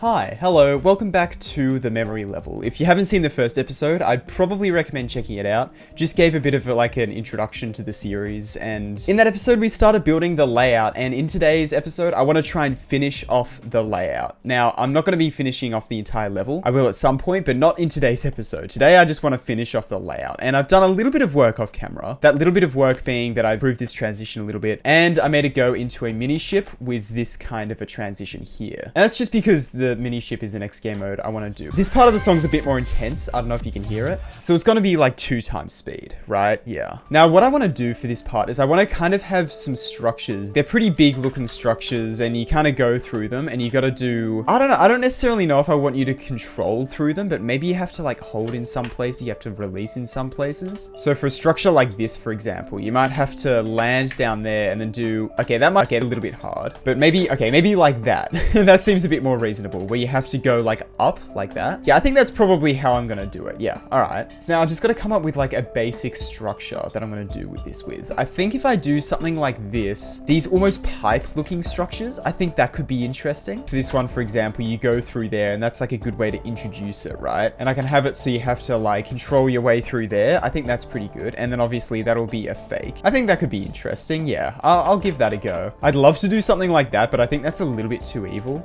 Hi, hello, welcome back to the memory level. If you haven't seen the first episode, I'd probably recommend checking it out. Just gave a bit of an introduction to the series, and in that episode we started building the layout, and in today's episode I want to try and finish off the layout. Now, I'm not going to be finishing off the entire level. I will at some point, but not in today's episode. Today I just want to finish off the layout, and I've done a little bit of work off camera. That little bit of work being that I improved this transition a little bit, and I made it go into a mini ship with this kind of a transition here. And that's just because the mini ship is the next game mode I want to do. This part of the song's a bit more intense. I don't know if you can hear it. So it's going to be like 2 times speed, right? Yeah. Now what I want to do for this part is I want to kind of have some structures. They're pretty big looking structures and you kind of go through them and you got to do, I don't know. I don't necessarily know if I want you to control through them, but maybe you have to like hold in some places. You have to release in some places. So for a structure like this, for example, you might have to land down there and then do, okay, that might get a little bit hard, but maybe, okay, maybe like that. That seems a bit more reasonable where you have to go like up like that. Yeah, I think that's probably how I'm gonna do it. Yeah, all right. So now I just gotta come up with like a basic structure that I'm gonna do with this with. I think if I do something like this, these almost pipe looking structures, I think that could be interesting. For this one, for example, you go through there and that's like a good way to introduce it, right? And I can have it so you have to like control your way through there. I think that's pretty good. And then obviously that'll be a fake. I think that could be interesting. Yeah, I'll give that a go. I'd love to do something like that, but I think that's a little bit too evil.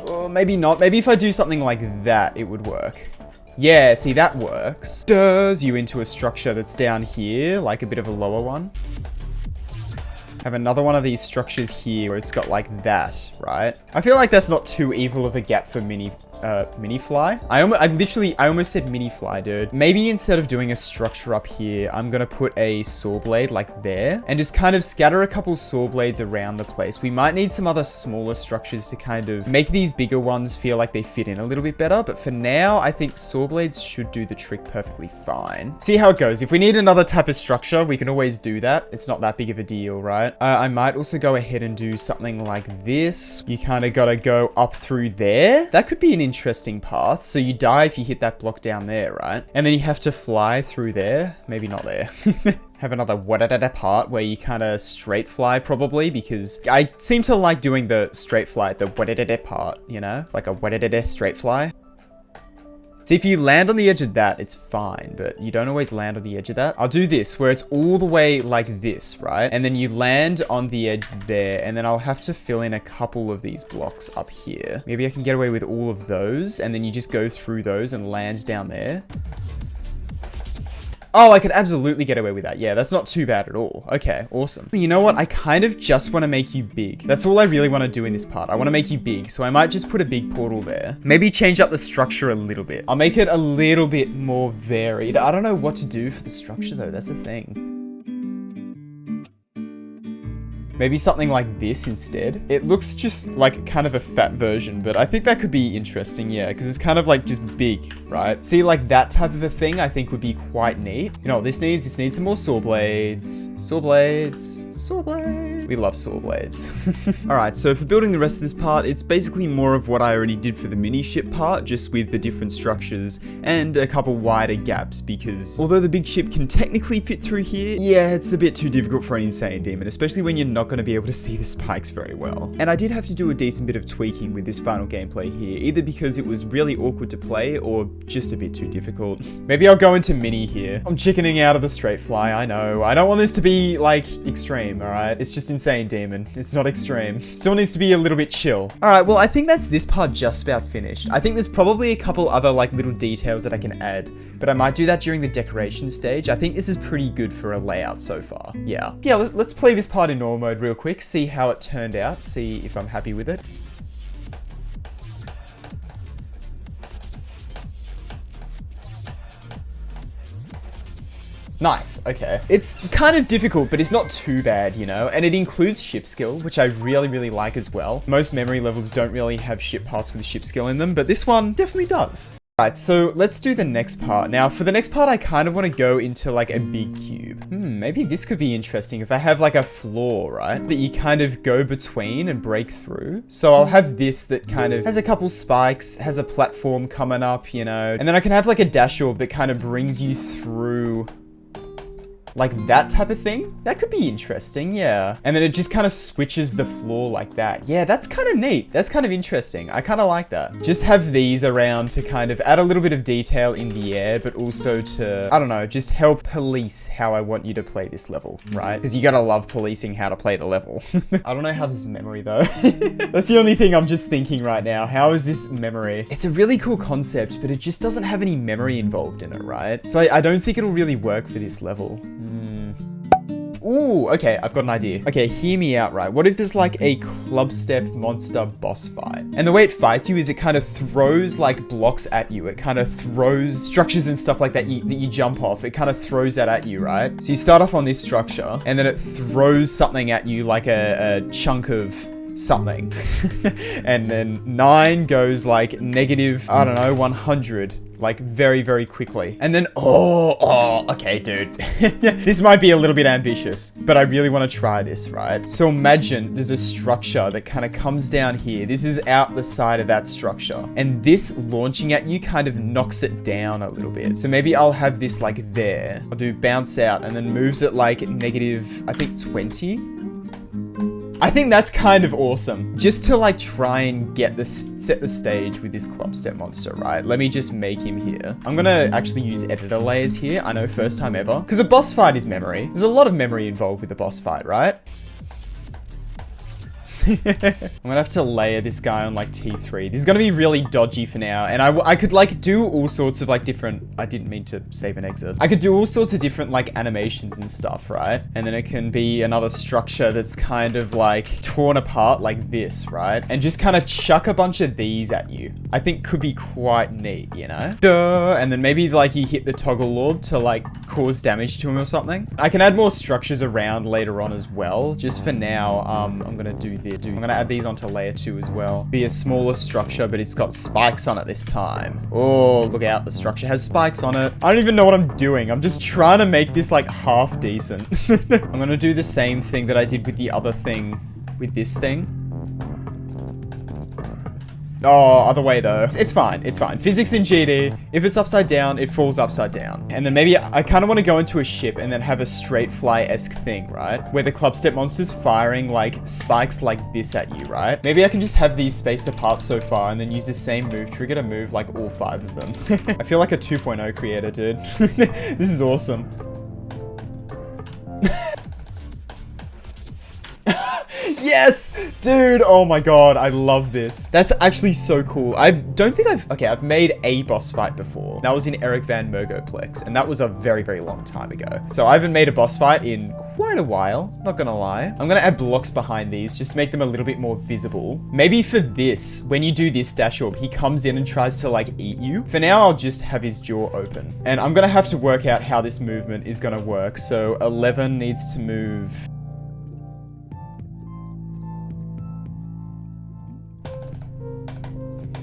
Or maybe not. Maybe if I do something like that, it would work. Yeah, see, that works. Does you into a structure that's down here, like a bit of a lower one. Have another one of these structures here where it's got like that, right? I feel like that's not too evil of a gap for mini fly. I almost said mini fly, dude. Maybe instead of doing a structure up here, I'm gonna put a saw blade like there and just kind of scatter a couple saw blades around the place. We might need some other smaller structures to kind of make these bigger ones feel like they fit in a little bit better. But for now, I think saw blades should do the trick perfectly fine. See how it goes. If we need another type of structure, we can always do that. It's not that big of a deal, right? I might also go ahead and do something like this. You kind of gotta go up through there. That could be an interesting path. So you die if you hit that block down there, right? And then you have to fly through there. Maybe not there. Have another wadadada part where you kind of straight fly probably, because I seem to like doing the straight fly, the wadadada part, you know? Like a wadadada straight fly. See, if you land on the edge of that, it's fine, but you don't always land on the edge of that. I'll do this, where it's all the way like this, right? And then you land on the edge there, and then I'll have to fill in a couple of these blocks up here. Maybe I can get away with all of those, and then you just go through those and land down there. Oh, I could absolutely get away with that. Yeah, that's not too bad at all. Okay, awesome. You know what? I kind of just want to make you big. That's all I really want to do in this part. I want to make you big, so I might just put a big portal there. Maybe change up the structure a little bit. I'll make it a little bit more varied. I don't know what to do for the structure though. That's the thing. Maybe something like this instead. It looks just like kind of a fat version, but I think that could be interesting, yeah, because it's kind of like just big, right? See, like that type of a thing I think would be quite neat. You know what this needs? This needs some more saw blades. Saw blades. Saw blades. We love saw blades. Alright, so for building the rest of this part, it's basically more of what I already did for the mini ship part, just with the different structures and a couple wider gaps, because although the big ship can technically fit through here, yeah, it's a bit too difficult for an insane demon, especially when you're not going to be able to see the spikes very well. And I did have to do a decent bit of tweaking with this final gameplay here, either because it was really awkward to play or just a bit too difficult. Maybe I'll go into mini here. I'm chickening out of the straight fly, I know. I don't want this to be like extreme, alright? It's just insane demon. It's not extreme. Still needs to be a little bit chill. Alright, well I think that's this part just about finished. I think there's probably a couple other like little details that I can add, but I might do that during the decoration stage. I think this is pretty good for a layout so far. Yeah, let's play this part in normal mode real quick, see how it turned out, see if I'm happy with it. Nice, okay. It's kind of difficult, but it's not too bad, you know? And it includes ship skill, which I really like as well. Most memory levels don't really have ship paths with ship skill in them, but this one definitely does. Right, so let's do the next part. Now, for the next part, I kind of want to go into like a big cube. Maybe this could be interesting if I have like a floor, right? That you kind of go between and break through. So I'll have this that kind of has a couple spikes, has a platform coming up, you know? And then I can have like a dash orb that kind of brings you through Like that type of thing. That could be interesting, yeah. And then it just kind of switches the floor like that. Yeah, that's kind of neat. That's kind of interesting. I kind of like that. Just have these around to kind of add a little bit of detail in the air, but also to, I don't know, just help police how I want you to play this level, right? Because you gotta love policing how to play the level. I don't know how this is memory though. That's the only thing I'm just thinking right now. How is this memory? It's a really cool concept, but it just doesn't have any memory involved in it, right? So I don't think it'll really work for this level. Ooh, okay, I've got an idea. Okay, hear me out, right? What if there's like a Clubstep monster boss fight? And the way it fights you is it kind of throws like blocks at you. It kind of throws structures and stuff like that that you jump off. It kind of throws that at you, right? So you start off on this structure and then it throws something at you like a chunk of something. And then 9 goes like negative, I don't know, 100. Like very, very quickly. And then, okay, dude. This might be a little bit ambitious, but I really want to try this, right? So imagine there's a structure that kind of comes down here. This is out the side of that structure. And this launching at you kind of knocks it down a little bit. So maybe I'll have this like there. I'll do bounce out and then moves it like negative, I think 20. I think that's kind of awesome. Just to like try and set the stage with this Clubstep monster, right? Let me just make him here. I'm gonna actually use editor layers here. I know, first time ever. Because a boss fight is memory. There's a lot of memory involved with the boss fight, right? I'm gonna have to layer this guy on like T3. This is gonna be really dodgy for now. And I could like do all sorts of like different, I didn't mean to save an exit. I could do all sorts of different like animations and stuff, right? And then it can be another structure that's kind of like torn apart like this, right? And just kind of chuck a bunch of these at you. I think could be quite neat, you know? Duh. And then maybe like you hit the toggle orb to like cause damage to him or something. I can add more structures around later on as well. Just for now, I'm gonna do this. I'm gonna add these onto layer 2 as well. Be a smaller structure, but it's got spikes on it this time. Oh, look out, the structure has spikes on it. I don't even know what I'm doing. I'm just trying to make this like half decent. I'm gonna do the same thing that I did with the other thing with this thing. Oh, other way though. It's fine, it's fine. Physics in GD, if it's upside down, it falls upside down. And then maybe I kind of want to go into a ship and then have a straight fly-esque thing, right? Where the Clubstep monster's firing like spikes like this at you, right? Maybe I can just have these spaced apart so far and then use the same move trigger to move like all 5 of them. I feel like a 2.0 creator, dude. This is awesome. Yes, dude. Oh my God. I love this. That's actually so cool. I don't think I've made a boss fight before. That was in Eric Van Mergoplex, and that was a very, very long time ago. So I haven't made a boss fight in quite a while, not gonna lie. I'm gonna add blocks behind these just to make them a little bit more visible. Maybe for this, when you do this dash orb, he comes in and tries to like eat you. For now, I'll just have his jaw open. And I'm gonna have to work out how this movement is gonna work. So 11 needs to move.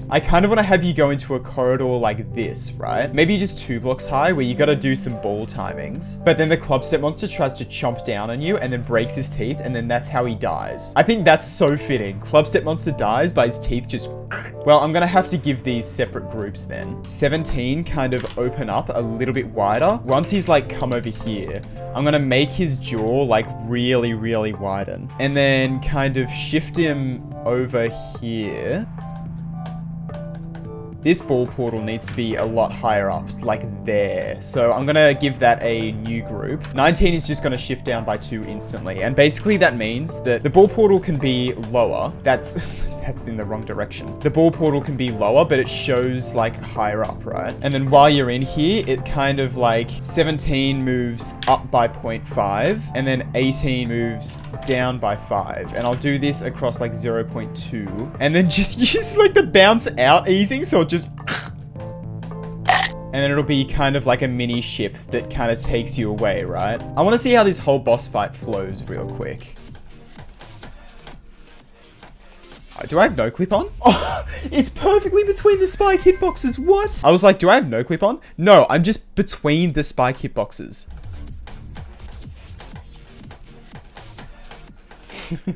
I kind of want to have you go into a corridor like this, right? Maybe just 2 blocks high where you got to do some ball timings. But then the Clubstep monster tries to chomp down on you and then breaks his teeth, and then that's how he dies. I think that's so fitting. Clubstep monster dies by his teeth just... Well, I'm going to have to give these separate groups then. 17 kind of open up a little bit wider. Once he's like come over here, I'm going to make his jaw like really, really widen. And then kind of shift him over here. This ball portal needs to be a lot higher up, like there. So I'm gonna give that a new group. 19 is just gonna shift down by 2 instantly. And basically that means that the ball portal can be lower. That's in the wrong direction. The ball portal can be lower, but it shows like higher up, right? And then while you're in here, it kind of like 17 moves up by 0.5 and then 18 moves down by 5. And I'll do this across like 0.2 and then just use like the bounce out easing. So it just... And then it'll be kind of like a mini ship that kind of takes you away, right? I want to see how this whole boss fight flows real quick. Do I have no clip on? Oh, it's perfectly between the spike hitboxes. What? I was like, do I have no clip on? No, I'm just between the spike hitboxes.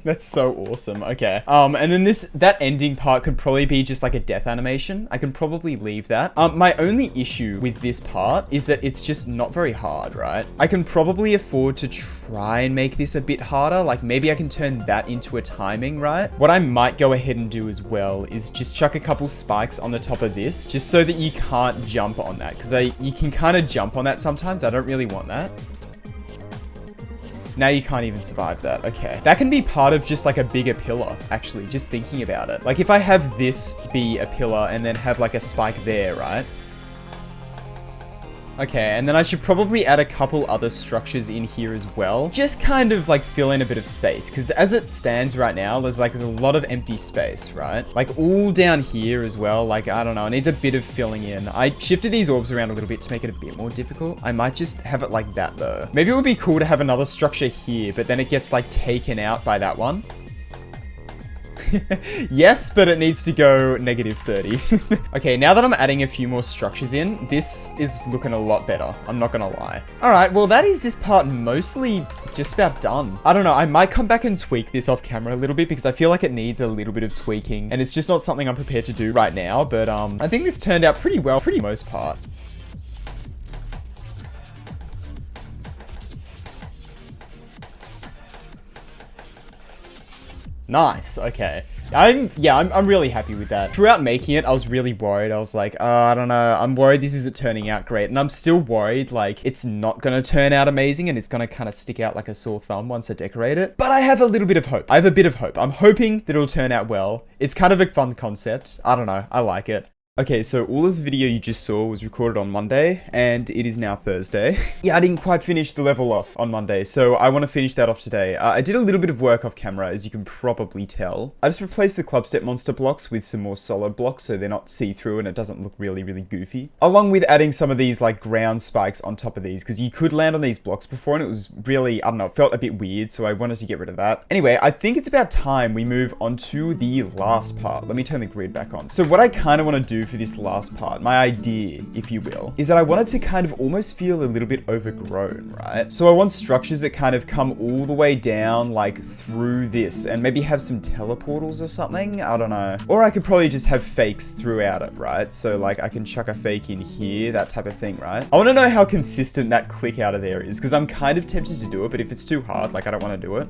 That's so awesome. Okay. And then that ending part could probably be just like a death animation. I can probably leave that. My only issue with this part is that it's just not very hard, right? I can probably afford to try and make this a bit harder. Like maybe I can turn that into a timing, right? What I might go ahead and do as well is just chuck a couple spikes on the top of this, just so that you can't jump on that. Because you can kind of jump on that sometimes. I don't really want that. Now you can't even survive that. Okay. That can be part of just like a bigger pillar, actually, just thinking about it. Like if I have this be a pillar and then have like a spike there, right? Okay, and then I should probably add a couple other structures in here as well. Just kind of like fill in a bit of space, because as it stands right now, there's a lot of empty space, right? Like all down here as well, like, I don't know, it needs a bit of filling in. I shifted these orbs around a little bit to make it a bit more difficult. I might just have it like that though. Maybe it would be cool to have another structure here, but then it gets like taken out by that one. Yes, but it needs to go -30. Okay, now that I'm adding a few more structures in, this is looking a lot better. I'm not gonna lie. All right, well, that is this part mostly just about done. I don't know. I might come back and tweak this off camera a little bit because I feel like it needs a little bit of tweaking and it's just not something I'm prepared to do right now. But I think this turned out pretty well for the most part. Nice, okay. I'm really happy with that. Throughout making it, I was really worried. I was like, oh, I don't know. I'm worried this isn't turning out great. And I'm still worried, like, it's not gonna turn out amazing and it's gonna kind of stick out like a sore thumb once I decorate it. But I have a little bit of hope. I have a bit of hope. I'm hoping that it'll turn out well. It's kind of a fun concept. I don't know. I like it. Okay, so all of the video you just saw was recorded on Monday, and it is now Thursday. Yeah, I didn't quite finish the level off on Monday, so I want to finish that off today. I did a little bit of work off camera, as you can probably tell. I just replaced the Clubstep monster blocks with some more solid blocks, so they're not see-through and it doesn't look really, really goofy. Along with adding some of these, like, ground spikes on top of these, because you could land on these blocks before, and it was really, I don't know, it felt a bit weird, so I wanted to get rid of that. Anyway, I think it's about time we move on to the last part. Let me turn the grid back on. So what I kind of want to do for this last part, my idea, if you will, is that I want it to kind of almost feel a little bit overgrown, right? So I want structures that kind of come all the way down, like through this, and maybe have some teleportals or something, I don't know. Or I could probably just have fakes throughout it, right? So like I can chuck a fake in here, that type of thing, right? I want to know how consistent that click out of there is, because I'm kind of tempted to do it, but if it's too hard, like I don't want to do it.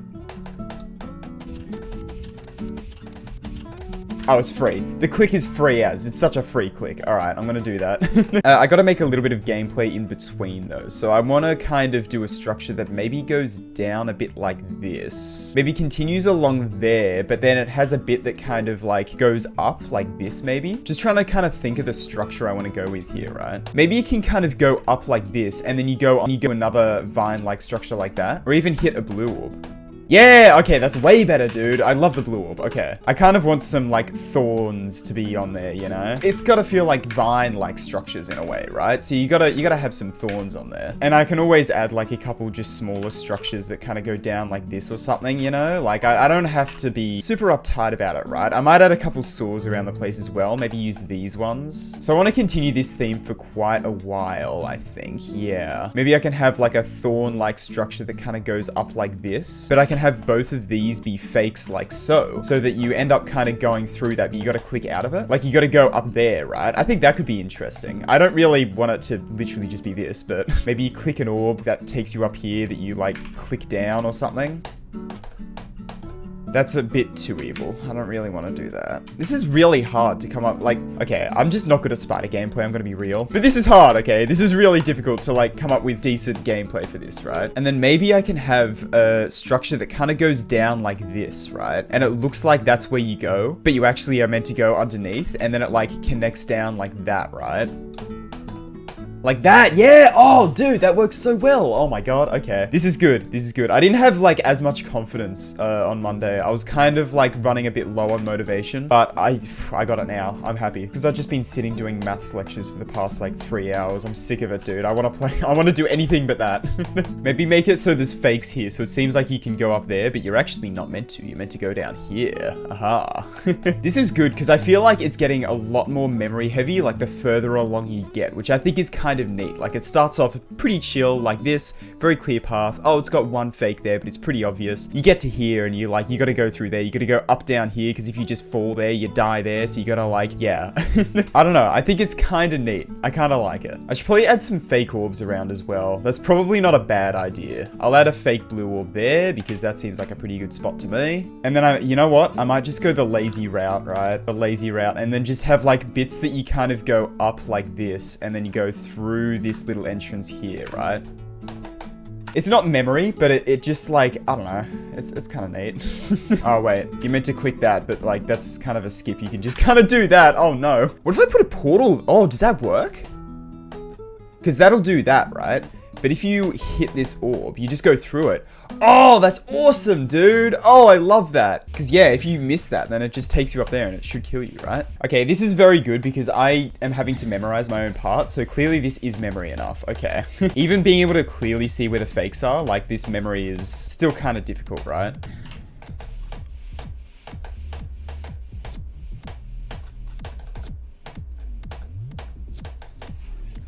Oh, it's free. The click is free as. It's such a free click. All right, I'm gonna do that. I gotta make a little bit of gameplay in between though. So I wanna kind of do a structure that maybe goes down a bit like this. Maybe continues along there, but then it has a bit that kind of like goes up like this maybe. Just trying to kind of think of the structure I wanna go with here, right? Maybe you can kind of go up like this and then you go another vine-like structure like that. Or even hit a blue orb. Yeah, okay, that's way better, dude. I love the blue orb. Okay. I kind of want some, like, thorns to be on there, you know? It's gotta feel like vine-like structures in a way, right? So you gotta have some thorns on there. And I can always add, like, a couple just smaller structures that kind of go down like this or something, you know? Like, I don't have to be super uptight about it, right? I might add a couple saws around the place as well. Maybe use these ones. So I want to continue this theme for quite a while, I think. Yeah. Maybe I can have, like, a thorn-like structure that kind of goes up like this. But I can have both of these be fakes like so that you end up kind of going through that, but you got to click out of it. Like you got to go up there, right? I think that could be interesting. I don't really want it to literally just be this, but maybe you click an orb that takes you up here that you like click down or something. That's a bit too evil. I don't really want to do that. This is really hard to come up, like, okay, I'm just not good at spider gameplay, I'm gonna be real. But this is hard, okay? This is really difficult to, like, come up with decent gameplay for this, right? And then maybe I can have a structure that kind of goes down like this, right? And it looks like that's where you go, but you actually are meant to go underneath, and then it, like, connects down like that, right? Like that, yeah! Oh, dude, that works so well. Oh my god, okay. This is good, this is good. I didn't have, like, as much confidence on Monday. I was kind of, like, running a bit low on motivation, but I got it now. I'm happy. Because I've just been sitting doing maths lectures for the past, like, 3 hours. I'm sick of it, dude. I want to play, I want to do anything but that. Maybe make it so there's fakes here, so it seems like you can go up there, but you're actually not meant to. You're meant to go down here. Aha. This is good, because I feel like it's getting a lot more memory heavy, like, the further along you get, which I think is kind kind of neat. Like it starts off pretty chill like this, very clear path. Oh, it's got one fake there, but it's pretty obvious. You get to here and you gotta go through there. You gotta go up down here because if you just fall there, you die there. So you gotta like, yeah. I don't know. I think it's kind of neat. I kind of like it. I should probably add some fake orbs around as well. That's probably not a bad idea. I'll add a fake blue orb there because that seems like a pretty good spot to me. And then you know what? I might just go the lazy route, right? The lazy route, and then just have like bits that you kind of go up like this, and then you go through this little entrance here, right? It's not memory, but it just like, I don't know, it's kind of neat. Oh wait, you meant to click that, but like that's kind of a skip. You can just kind of do that. Oh no. What if I put a portal? Oh, does that work? Because that'll do that, right? But if you hit this orb, you just go through it. Oh, that's awesome, dude. Oh, I love that. Because yeah, if you miss that, then it just takes you up there and it should kill you, right? Okay, this is very good because I am having to memorize my own part. So clearly this is memory enough. Okay. Even being able to clearly see where the fakes are, like this memory is still kind of difficult, right?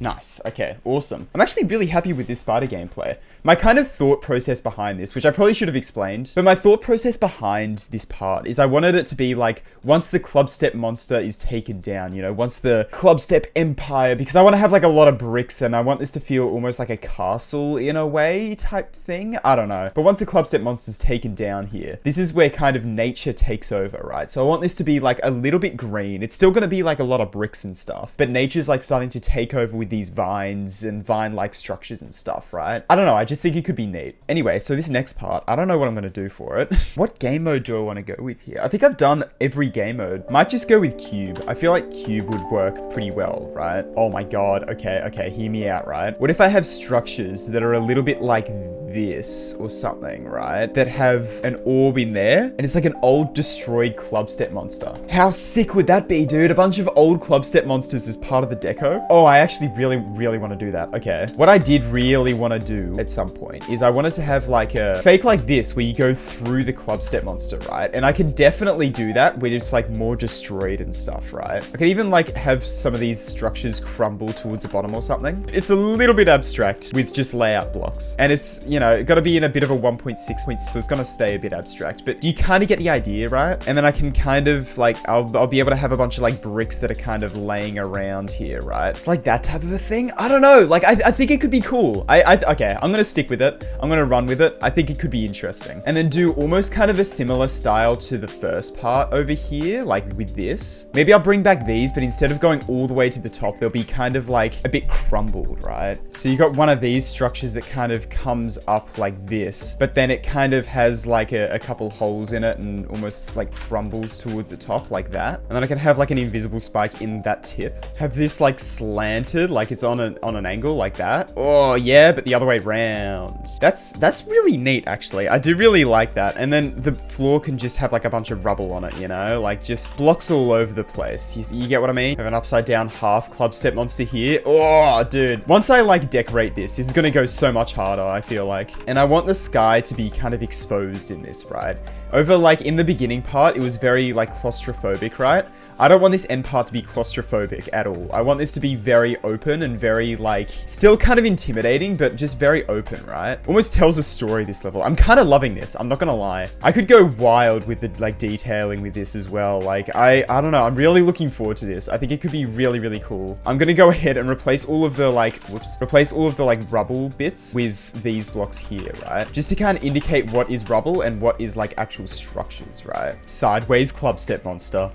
Nice. Okay, awesome. I'm actually really happy with this spider gameplay. My kind of thought process behind this, which I probably should have explained, but my thought process behind this part is I wanted it to be like, once the Clubstep monster is taken down, you know, once the Clubstep empire, because I want to have like a lot of bricks and I want this to feel almost like a castle in a way type thing. I don't know. But once the Clubstep monster's taken down here, this is where kind of nature takes over, right? So I want this to be like a little bit green. It's still going to be like a lot of bricks and stuff, but nature's like starting to take over with these vines and vine-like structures and stuff, right? I don't know. I just think it could be neat. Anyway, so this next part, I don't know what I'm going to do for it. What game mode do I want to go with here? I think I've done every game mode. Might just go with cube. I feel like cube would work pretty well, right? Oh my god. Okay, hear me out, right? What if I have structures that are a little bit like this or something, right? That have an orb in there and it's like an old destroyed Clubstep monster. How sick would that be, dude? A bunch of old Clubstep monsters as part of the deco? Oh, I actually really want to do that. Okay. What I did really want to do at some point is I wanted to have like a fake like this where you go through the Clubstep monster, right? And I could definitely do that where it's like more destroyed and stuff, right? I could even like have some of these structures crumble towards the bottom or something. It's a little bit abstract with just layout blocks. And it's, you know, got to be in a bit of a 1.6 point, so it's going to stay a bit abstract, but you kind of get the idea, right? And then I can kind of like, I'll be able to have a bunch of like bricks that are kind of laying around here, right? It's like that type of a thing. I don't know. Like, I think it could be cool. Okay, I'm going to stick with it. I'm going to run with it. I think it could be interesting. And then do almost kind of a similar style to the first part over here, like with this. Maybe I'll bring back these, but instead of going all the way to the top, they'll be kind of like a bit crumbled, right? So you got one of these structures that kind of comes up like this, but then it kind of has like a couple holes in it and almost like crumbles towards the top like that. And then I can have like an invisible spike in that tip. Have this like slanted, like it's on an angle like that. Oh yeah, but the other way around. That's really neat actually. I do really like that. And then the floor can just have like a bunch of rubble on it, you know, like just blocks all over the place. You get what I mean? Have an upside down half Clubstep monster here. Oh, dude. Once I like decorate this is gonna go so much harder, I feel like. And I want the sky to be kind of exposed in this, right? Over like in the beginning part, it was very like claustrophobic, right? I don't want this end part to be claustrophobic at all. I want this to be very open and very like, still kind of intimidating, but just very open, right? Almost tells a story, this level. I'm kind of loving this, I'm not gonna lie. I could go wild with the like detailing with this as well. Like, I don't know, I'm really looking forward to this. I think it could be really cool. I'm gonna go ahead and replace all of the like, replace all of the like rubble bits with these blocks here, right? Just to kind of indicate what is rubble and what is like actual structures, right? Sideways Clubstep monster.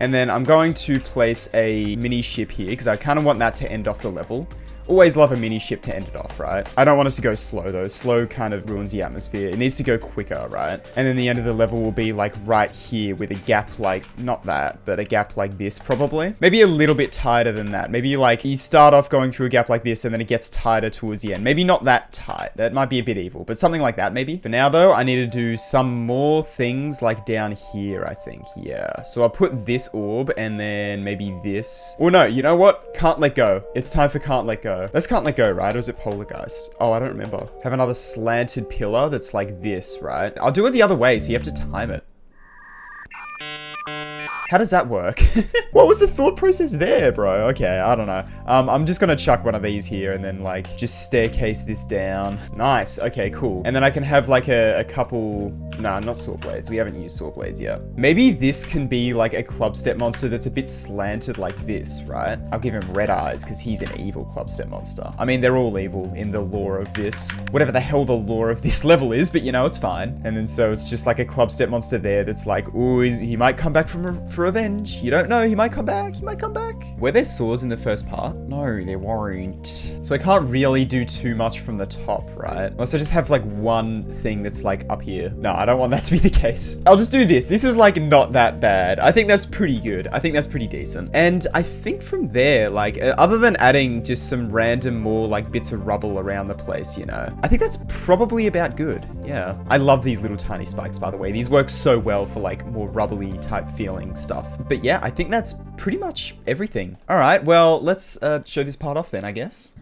And then I'm going to place a mini ship here because I kind of want that to end off the level. Always love a mini ship to end it off, right? I don't want it to go slow though. Slow kind of ruins the atmosphere. It needs to go quicker, right? And then the end of the level will be like right here with a gap like, not that, but a gap like this probably. Maybe a little bit tighter than that. Maybe like you start off going through a gap like this and then it gets tighter towards the end. Maybe not that tight. That might be a bit evil, but something like that maybe. For now though, I need to do some more things like down here, I think. Yeah. So I'll put this orb and then maybe this. Or no, you know what? Can't let go. It's time for can't let go. That's can't let go, right? Or is it Poltergeist? Oh, I don't remember. Have another slanted pillar that's like this, right? I'll do it the other way, so you have to time it. How does that work? What was the thought process there, bro? Okay, I don't know. I'm just gonna chuck one of these here and then like just staircase this down. Nice, okay, cool. And then I can have like a couple, nah, not saw blades. We haven't used saw blades yet. Maybe this can be like a Clubstep monster that's a bit slanted like this, right? I'll give him red eyes because he's an evil Clubstep monster. I mean, they're all evil in the lore of this. Whatever the hell the lore of this level is, but you know, it's fine. And then so it's just like a Clubstep monster there that's like, ooh, he might come back for revenge. You don't know, he might come back, he might come back. Were there saws in the first part? No, there weren't. So I can't really do too much from the top, right? Unless I just have like one thing that's like up here. No, I don't want that to be the case. I'll just do this. This is like not that bad. I think that's pretty good. I think that's pretty decent. And I think from there, like other than adding just some random more like bits of rubble around the place, you know, I think that's probably about good. Yeah. I love these little tiny spikes, by the way. These work so well for like more rubbly type feeling stuff. But yeah, I think that's pretty much everything. All right, well, let's show this part off then, I guess.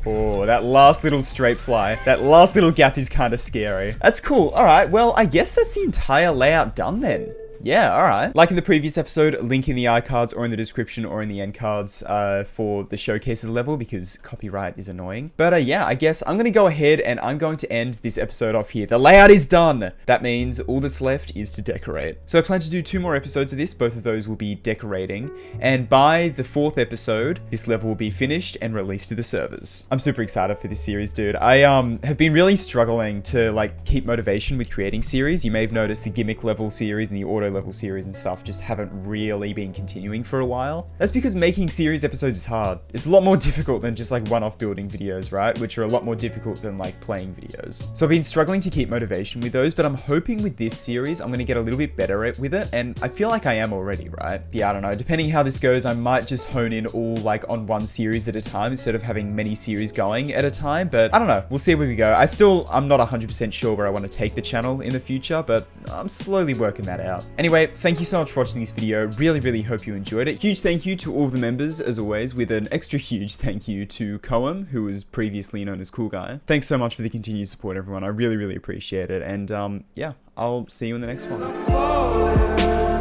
Oh, that last little straight fly. That last little gap is kind of scary. That's cool. All right, well, I guess that's the entire layout done then. Yeah, alright. Like in the previous episode, link in the iCards or in the description or in the end cards for the showcase of the level because copyright is annoying. But yeah, I guess I'm going to go ahead and I'm going to end this episode off here. The layout is done! That means all that's left is to decorate. So I plan to do 2 more episodes of this. Both of those will be decorating. And by the 4th episode, this level will be finished and released to the servers. I'm super excited for this series, dude. I have been really struggling to like keep motivation with creating series. You may have noticed the gimmick level series and the auto level series and stuff just haven't really been continuing for a while. That's because making series episodes is hard. It's a lot more difficult than just like one-off building videos, right? Which are a lot more difficult than like playing videos. So I've been struggling to keep motivation with those, but I'm hoping with this series, I'm gonna get a little bit better with it. And I feel like I am already, right? But yeah, I don't know. Depending how this goes, I might just hone in all like on one series at a time instead of having many series going at a time. But I don't know. We'll see where we go. I'm not 100% sure where I want to take the channel in the future, but I'm slowly working that out. Anyway, thank you so much for watching this video. Really hope you enjoyed it. Huge thank you to all of the members, as always, with an extra huge thank you to Koem, who was previously known as Cool Guy. Thanks so much for the continued support, everyone. I really appreciate it. And yeah, I'll see you in the next one.